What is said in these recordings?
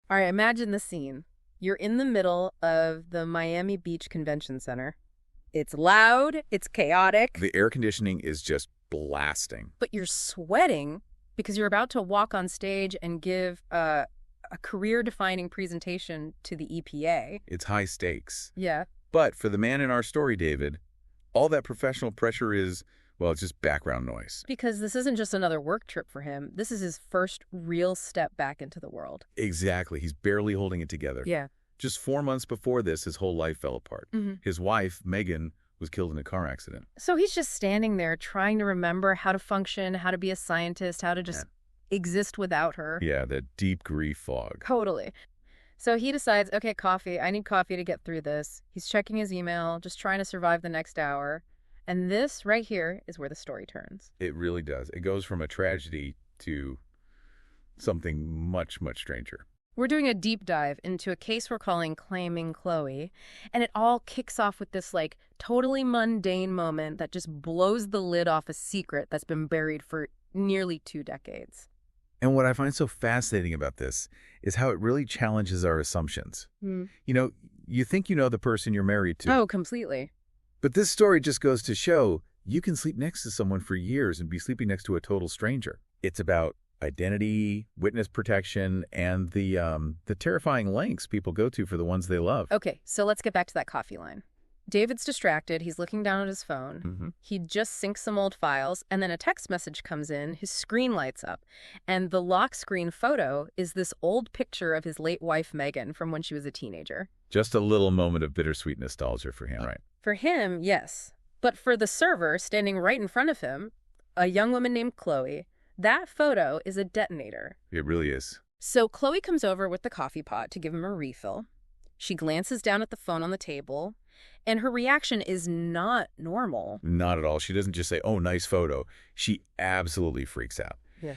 All right, imagine the scene. You're in the middle of the Miami Beach Convention Center. It's loud, it's chaotic, The air conditioning is just blasting. but you're sweating because you're about to walk on stage and give a career-defining presentation to the EPA. It's high stakes. Yeah. But for the man in our story, David, all that professional pressure is, well, it's just background noise. Because this isn't just another work trip for him. This is his first real step back into the world. Exactly. He's barely holding it together. Yeah. Just 4 months before this, his whole life fell apart. His wife, Megan, was killed in a car accident. So he's just standing there trying to remember how to function, how to be a scientist, how to just exist without her. Yeah, that deep grief fog. Totally. So he decides, okay, coffee. I need coffee to get through this. He's checking his email, just trying to survive the next hour. And this right here is where the story turns. It really does. It goes from a tragedy to something much, much stranger. We're doing a deep dive into a case we're calling Claiming Chloe, and it all kicks off with this, like, totally mundane moment that just blows the lid off a secret that's been buried for nearly 2 decades. And what I find so fascinating about this is how it really challenges our assumptions. You know, you think you know the person you're married to. Oh, completely. But this story just goes to show you can sleep next to someone for years and be sleeping next to a total stranger. It's about identity, witness protection, and the terrifying lengths people go to for the ones they love. Okay, so let's get back to that coffee line. David's distracted. He's looking down at his phone. He just syncs some old files, and then a text message comes in. His screen lights up, and the lock screen photo is this old picture of his late wife, Megan, from when she was a teenager. Just a little moment of bittersweet nostalgia for him, right? For him, yes. But for the server standing right in front of him, a young woman named Chloe, that photo is a detonator. It really is. So Chloe comes over with the coffee pot to give him a refill. She glances down at the phone on the table, and her reaction is not normal. Not at all. She doesn't just say, oh, nice photo. She absolutely freaks out. Yeah.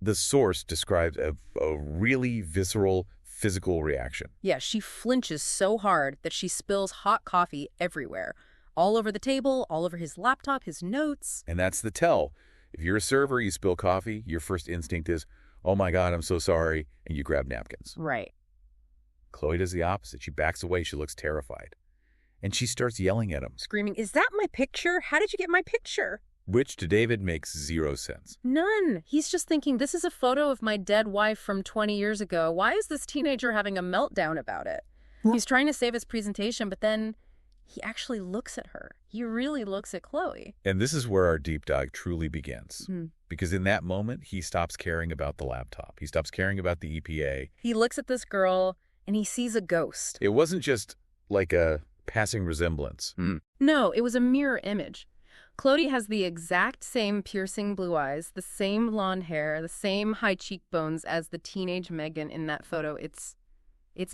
The source describes a really visceral, physical reaction. Yeah, she flinches so hard that she spills hot coffee everywhere. All over the table, all over his laptop, his notes. And that's the tell. If you're a server, you spill coffee, your first instinct is, oh my God, I'm so sorry, and you grab napkins. Right. Chloe does the opposite. She backs away. She looks terrified. And she starts yelling at him. Screaming, is that my picture? How did you get my picture? Which to David makes zero sense. None. He's just thinking, this is a photo of my dead wife from 20 years ago. Why is this teenager having a meltdown about it? He's trying to save his presentation, but then he actually looks at her. He really looks at Chloe. And this is where our deep dive truly begins. Because in that moment, he stops caring about the laptop. He stops caring about the EPA. He looks at this girl, and he sees a ghost. It wasn't just like a passing resemblance. No, it was a mirror image. Chloe has the exact same piercing blue eyes, the same blonde hair, the same high cheekbones as the teenage Megan in that photo. It's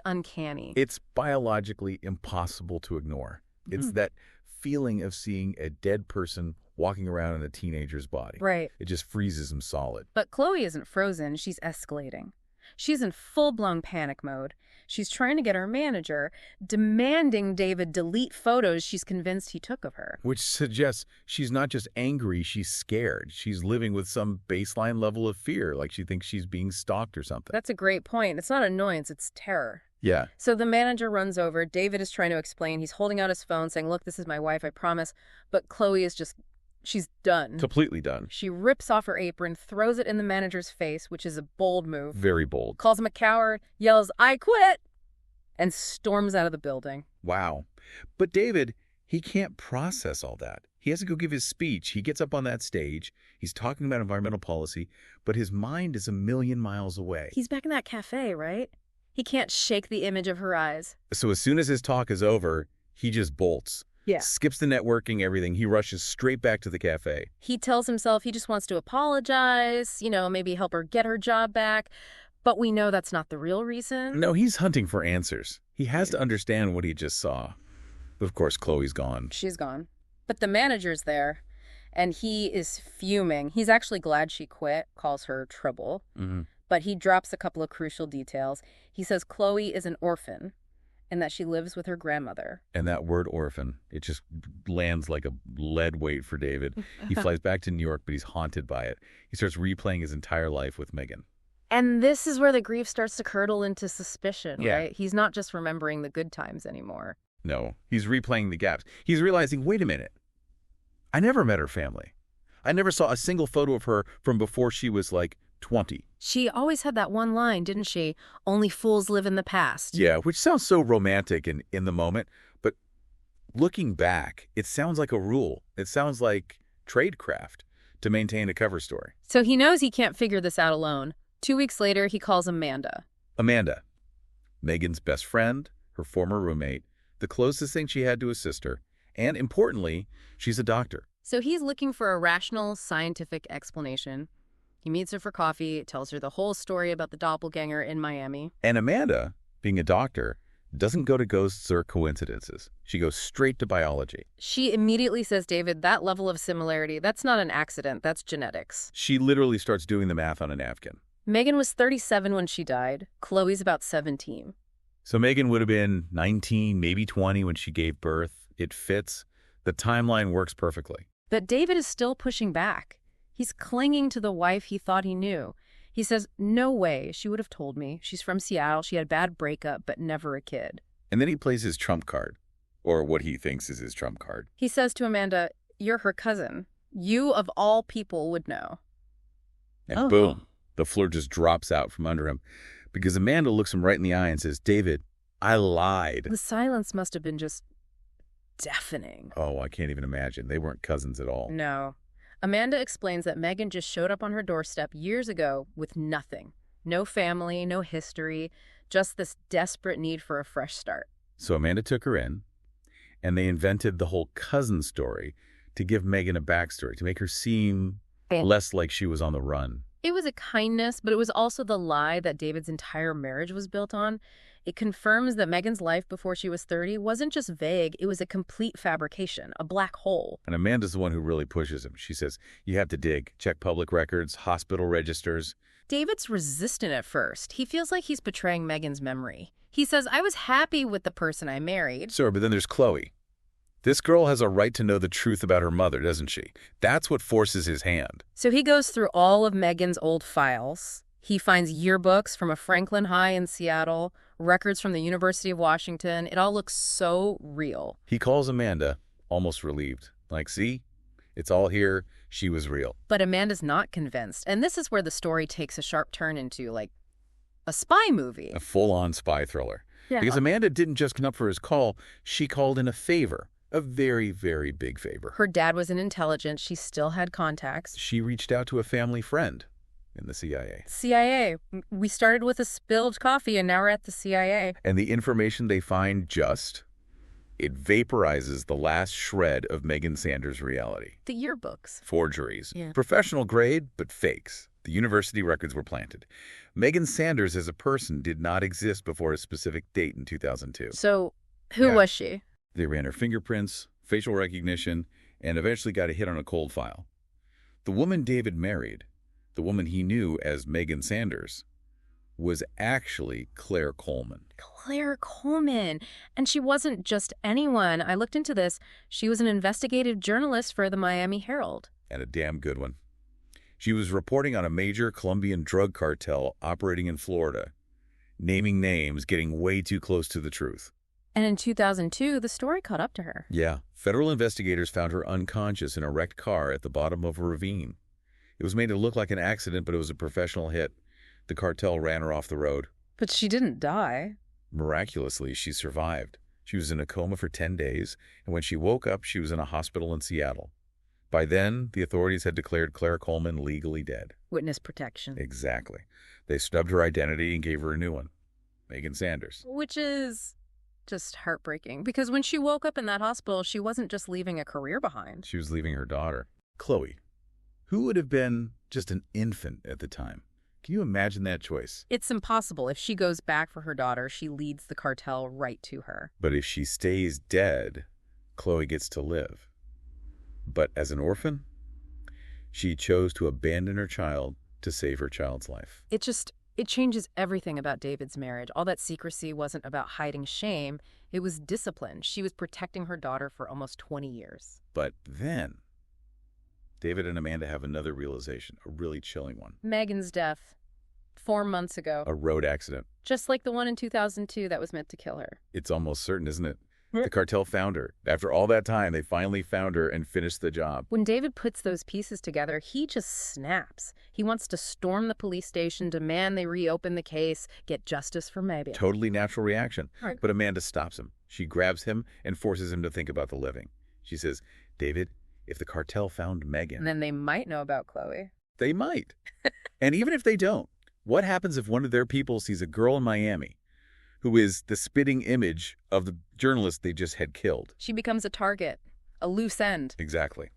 uncanny. It's biologically impossible to ignore. It's that feeling of seeing a dead person walking around in a teenager's body. Right. It just freezes him solid. But Chloe isn't frozen. She's escalating. She's in full-blown panic mode. She's trying to get her manager, demanding David delete photos she's convinced he took of her. Which suggests she's not just angry, she's scared. She's living with some baseline level of fear, like she thinks she's being stalked or something. That's a great point. It's not annoyance, it's terror. Yeah. So the manager runs over. David is trying to explain. He's holding out his phone saying, look, this is my wife, I promise. But Chloe is just, she's done. Completely done. She rips off her apron, throws it in the manager's face, which is a bold move. Very bold. Calls him a coward, yells, I quit, and storms out of the building. Wow. But David, he can't process all that. He has to go give his speech. He gets up on that stage. He's talking about environmental policy, but his mind is a million miles away. He's back in that cafe, right? He can't shake the image of her eyes. So as soon as his talk is over, he just bolts. Yeah. Skips the networking, everything. He rushes straight back to the cafe. He tells himself he just wants to apologize, maybe help her get her job back. But we know that's not the real reason. No, he's hunting for answers. He has to understand what he just saw. But of course, Chloe's gone. She's gone. But the manager's there, and he is fuming. He's actually glad she quit, calls her trouble. But he drops a couple of crucial details. He says Chloe is an orphan and that she lives with her grandmother. And that word orphan, it just lands like a lead weight for David. He flies back to New York, but he's haunted by it. He starts replaying his entire life with Megan. And this is where the grief starts to curdle into suspicion, Yeah. right? He's not just remembering the good times anymore. No, he's replaying the gaps. He's realizing, wait a minute, I never met her family. I never saw a single photo of her from before she was like 20. She always had that one line, didn't she? Only fools live in the past. Yeah, which sounds so romantic in the moment, but looking back, it sounds like a rule. It sounds like tradecraft to maintain a cover story. So he knows he can't figure this out alone. 2 weeks later, he calls Amanda. Amanda, Megan's best friend, her former roommate, the closest thing she had to a sister, and importantly, she's a doctor. So he's looking for a rational, scientific explanation. He meets her for coffee, tells her the whole story about the doppelganger in Miami. And Amanda, being a doctor, doesn't go to ghosts or coincidences. She goes straight to biology. She immediately says, David, that level of similarity, that's not an accident, that's genetics. She literally starts doing the math on a napkin. Megan was 37 when she died. Chloe's about 17. So Megan would have been 19, maybe 20 when she gave birth. It fits. The timeline works perfectly. But David is still pushing back. He's clinging to the wife he thought he knew. He says, no way, she would have told me. She's from Seattle, she had a bad breakup, but never a kid. And then he plays his trump card, or what he thinks is his trump card. He says to Amanda, you're her cousin. You, of all people, would know. And boom, the floor just drops out from under him because Amanda looks him right in the eye and says, David, I lied. The silence must have been just deafening. Oh, I can't even imagine. They weren't cousins at all. No. Amanda explains that Megan just showed up on her doorstep years ago with nothing. No family, no history, just this desperate need for a fresh start. So Amanda took her in, and they invented the whole cousin story to give Megan a backstory, to make her seem less like she was on the run. It was a kindness, but it was also the lie that David's entire marriage was built on. It confirms that Megan's life before she was 30 wasn't just vague, it was a complete fabrication, a black hole. And Amanda's the one who really pushes him. She says, you have to dig, check public records, hospital registers. David's resistant at first. He feels like he's betraying Megan's memory. He says, I was happy with the person I married. Sure, but then there's Chloe. This girl has a right to know the truth about her mother, doesn't she? That's what forces his hand. So he goes through all of Megan's old files. He finds yearbooks from a Franklin High in Seattle, records from the University of Washington. It all looks so real. He calls Amanda, almost relieved. Like, see? It's all here. She was real. But Amanda's not convinced. And this is where the story takes a sharp turn into, like, a spy movie. A full-on spy thriller. Yeah. Because Amanda didn't just come up for his call. She called in a favor. A very, very big favor. Her dad was in intelligence. She still had contacts. She reached out to a family friend in the CIA. CIA. We started with a spilled coffee, and now we're at the CIA. And the information they find it vaporizes the last shred of Megan Sanders' reality. The yearbooks. Forgeries. Yeah. Professional grade, but fakes. The university records were planted. Megan Sanders as a person did not exist before a specific date in 2002. So who was she? They ran her fingerprints, facial recognition, and eventually got a hit on a cold file. The woman David married, the woman he knew as Megan Sanders, was actually Claire Coleman. Claire Coleman. And she wasn't just anyone. I looked into this. She was an investigative journalist for the Miami Herald. And a damn good one. She was reporting on a major Colombian drug cartel operating in Florida, naming names, getting way too close to the truth. And in 2002, the story caught up to her. Yeah. Federal investigators found her unconscious in a wrecked car at the bottom of a ravine. It was made to look like an accident, but it was a professional hit. The cartel ran her off the road. But she didn't die. Miraculously, she survived. She was in a coma for 10 days, and when she woke up, she was in a hospital in Seattle. By then, the authorities had declared Claire Coleman legally dead. Witness protection. Exactly. They stubbed her identity and gave her a new one. Megan Sanders. Which is just heartbreaking, because when she woke up in that hospital, she wasn't just leaving a career behind. She was leaving her daughter. Chloe, who would have been just an infant at the time. Can you imagine that choice? It's impossible. If she goes back for her daughter, she leads the cartel right to her. But if she stays dead, Chloe gets to live. But as an orphan, she chose to abandon her child to save her child's life. It changes everything about David's marriage. All that secrecy wasn't about hiding shame. It was discipline. She was protecting her daughter for almost 20 years. But then, David and Amanda have another realization, a really chilling one. Megan's death. 4 months ago. A road accident. Just like the one in 2002 that was meant to kill her. It's almost certain, isn't it? The cartel found her. After all that time, they finally found her and finished the job. When David puts those pieces together, he just snaps. He wants to storm the police station, demand they reopen the case, get justice for Megan. Totally natural reaction. Right. But Amanda stops him. She grabs him and forces him to think about the living. She says, David, if the cartel found Megan... And then they might know about Chloe. They might. And even if they don't, what happens if one of their people sees a girl in Miami who is the spitting image of the journalist they just had killed? She becomes a target, a loose end. Exactly.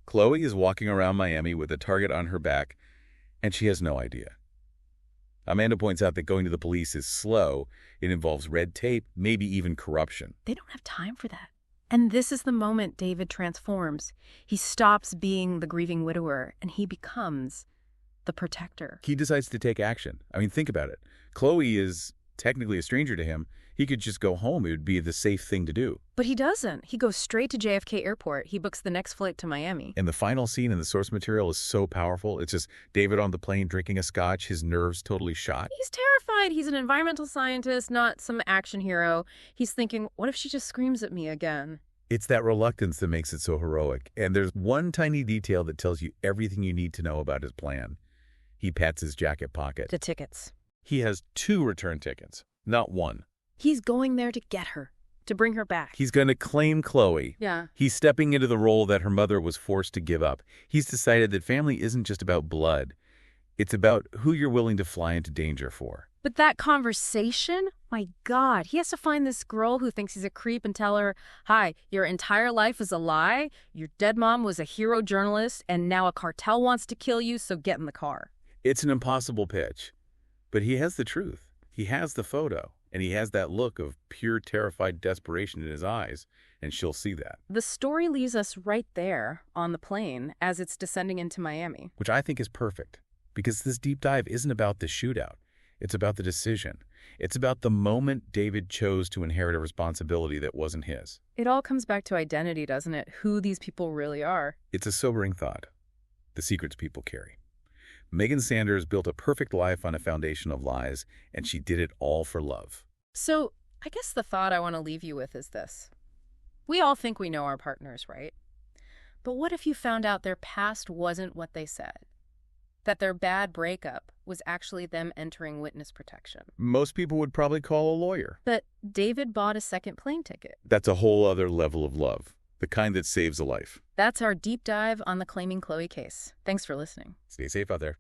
Chloe is walking around Miami with a target on her back, and she has no idea. Amanda points out that going to the police is slow. It involves red tape, maybe even corruption. They don't have time for that. And this is the moment David transforms. He stops being the grieving widower, and he becomes the protector. He decides to take action. I mean, think about it. Chloe is technically a stranger to him. He could just go home. It would be the safe thing to do. But he doesn't. He goes straight to JFK Airport. He books the next flight to Miami. And the final scene in the source material is so powerful. It's just David on the plane drinking a scotch, his nerves totally shot. He's terrified. He's an environmental scientist, not some action hero. He's thinking, what if she just screams at me again? It's that reluctance that makes it so heroic. And there's one tiny detail that tells you everything you need to know about his plan. He pats his jacket pocket. The tickets. He has 2 return tickets, not 1. He's going there to get her, to bring her back. He's going to claim Chloe. Yeah. He's stepping into the role that her mother was forced to give up. He's decided that family isn't just about blood. It's about who you're willing to fly into danger for. But that conversation, my God, he has to find this girl who thinks he's a creep and tell her, hi, your entire life is a lie, your dead mom was a hero journalist, and now a cartel wants to kill you, so get in the car. It's an impossible pitch. But he has the truth. He has the photo. And he has that look of pure, terrified desperation in his eyes, and she'll see that. The story leaves us right there on the plane as it's descending into Miami. Which I think is perfect, because this deep dive isn't about the shootout. It's about the decision. It's about the moment David chose to inherit a responsibility that wasn't his. It all comes back to identity, doesn't it? Who these people really are. It's a sobering thought. The secrets people carry. Megan Sanders built a perfect life on a foundation of lies, and she did it all for love. So, I guess the thought I want to leave you with is this. We all think we know our partners, right? But what if you found out their past wasn't what they said? That their bad breakup was actually them entering witness protection? Most people would probably call a lawyer. But David bought a second plane ticket. That's a whole other level of love, the kind that saves a life. That's our deep dive on the Claiming Chloe case. Thanks for listening. Stay safe out there.